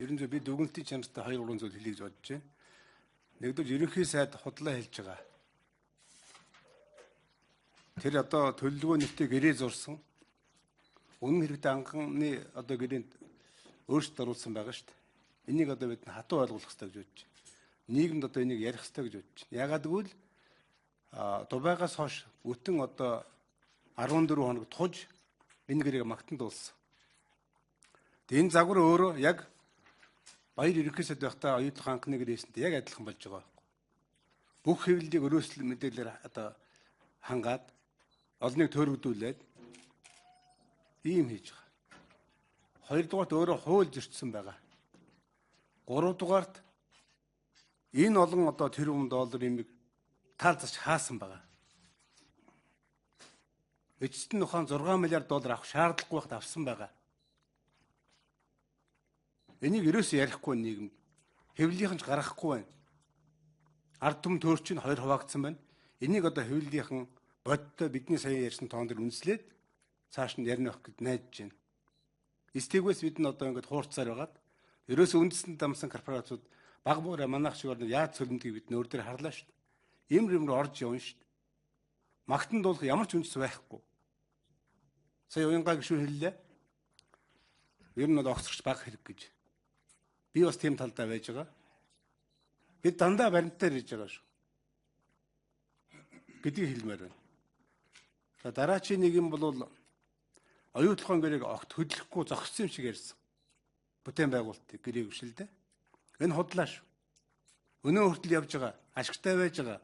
Ерөнхий би дүгнэлтийн чанартай 2-3 зүйл хэлье гэж бодож байна. Нэгдүгээр ерөнхий сайд худлаа хэлж байгаа. Тэр одоо төлөвлөгөө нэртэй гэрээ зурсан. Үнэн хэрэгтээ анхны одоо гэрээнд өөрчлөлт оруулсан байгаа шүү дээ. Энийг одоо бид хатуу ойлгох хэрэгтэй гэж бодож байна. Нийгэмд одоо энийг ярих хэрэгтэй гэж бодож байна. Ягаад гэвэл Дубайгаас хойш бүтэн одоо 14 хоног туж энэ гэрээг магтанд дуулсан. Тэгээ энэ загвар өөрөө яг баяр ерөнхий сайд байхдаа оюутлах анхны гэрээсэнтэй яг адилхан болж байгаа байхгүй. Бүх хэвлэлийг өрөөсөл мэдээлэлээр одоо хангаад олныг төрөгдүүлээд ийм хийж байгаа. Хоёрдугаарт өөрөө хууль зөрчсөн байгаа. Гуравдугаарт энэ олон одоо тэрбум доллар имийг таалзаж хаасан байгаа. Эцэст нь ухаан 6 миллиард доллар авах шаардлагагүй байхад авсан байгаа. Энийг ерөөсөө ярихгүй нийгэмд хэвлэлийнхэн ч гаргахгүй байна. Ард түмэн төөрч нь 2 хуваагдсан байна. Энийг одоо хэвлэлийнхэн бодтой бидний сая ярьсан тоон дээр үнслээд цааш нь ярина байх гэж найдаж байна. Стигвэс бид нь одоо ингэж хуурцаар байгаад ерөөсөө үндэстэнд дамсан корпорациуд баг буураа манайх шиг орны яаж цөлмдгийг бид нөр дээр харлаа шүү дээ. Имэр орж явна шүү дээ. Магтанд дуулах ямар ч үндэс байхгүй. Сая уянгаа гişүн хэллээ. Ер нь бол огцорч баг хэрэг гэж. Би бас тийм талдаа байж байгаа. Бид дандаа баримтаар ирж байгаа шүү. Гэдгийг хэлмээр байна. За дараачийн нэг юм бол оюутлахын гэрээг огт хөдлөхгүй зогссон юм шиг ярьсан. Бүтээн байгуулалтыг гэрээг биш л дээ. Энэ худлаа шүү. Өнөө хүртэл явж байгаа. Ашигтай байж байгаа.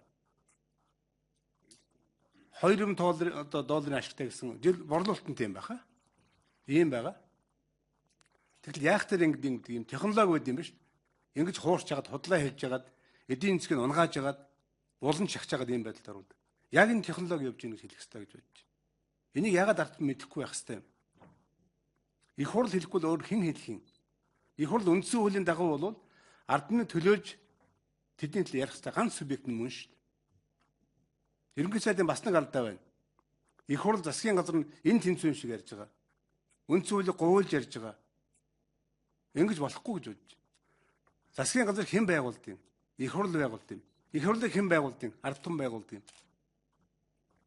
2 долларын ашигтай гэсэн жил борлуулалт нь тийм байхаа. Ийм байгаа. Тэгэл яах тэр ингэдэг юм технологи байд юм биш. Ингэж хуурч хагаад худлаа хэлж хагаад эдийн засгийг унгааж хагаад улан шахаж хагаад ийм байдалд ордог. Яг энэ технологи явж ийнэ гэж хэлэх хэрэгтэй гэж бодож байна. Энийг ягаад ард нь мэдэхгүй байх хэрэгтэй юм. Их хурл хэлэхгүй л өөр хэн хэлэх юм. Их хурл үндсэн хуулийн дагуу бол ард нь төлөөлж тэдний төлөө ярих хэрэгтэй ганц субъект нь мөн шүү дээ. Ерөнхий сайдын бас нэг алдаа байна. Их хурл засгийн газар нь энэ тэнцвэн шиг ярьж байгаа. Үндсэн хуулийг говьлж ярьж байгаа. Ингэж болохгүй гэж бодож байна. Засгийн газар хэн байгуулд юм? Их хурл байгуулд юм. Их хурлыг хэн байгуулд юм? Ард түмэн байгуулд юм.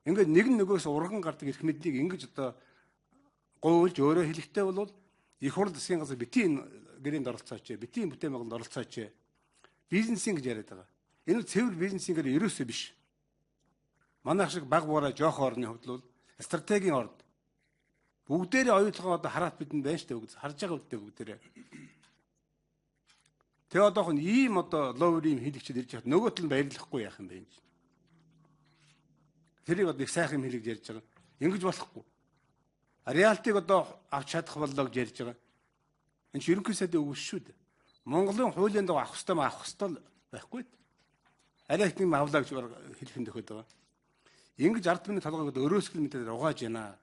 Ингээд нэг нөгөөс урган гардаг эрх мэдлийг ингэж одоо говьлж өөрөө хэлэхтэй бол их хурл засгийн газар бити энэ гэрээнд оролцооч, бити энэ бүтээн байгуулалтанд оролцооч. Бизнесийн гэж яриад байгаа. Энэ цэвэр бизнесийн гэр ерөөсөө биш. Манайх шиг баг буураа жоох орны хувьд бол стратегийн орд. Бүгдээрээ оюутлахаа одоо хараад бидэнд байна шүү дээ. Харж байгаа үедээ бүгдээрээ. Тэгээ одоох нь ийм одоо ловер ийм хэлэгчд ирж хаад нөгөө тал нь баярлахгүй яах юм бэ энэ. Тэрийг одоо их сайхан хэлэж ярьж байгаа. Ингэж болохгүй. Реалтыг одоо авч чадах боллоо гэж ярьж байгаа. Энэ ч ерөнхий сайдын үг шүү дээ. Монголын хуулийн дагуу авах ёстой байхгүй. Арай их юм авлаа гэж хэлэх юм дөхөд байгаа. Ингэж ард түмний толгойг өрөөсгөл мэдээд угааж яана.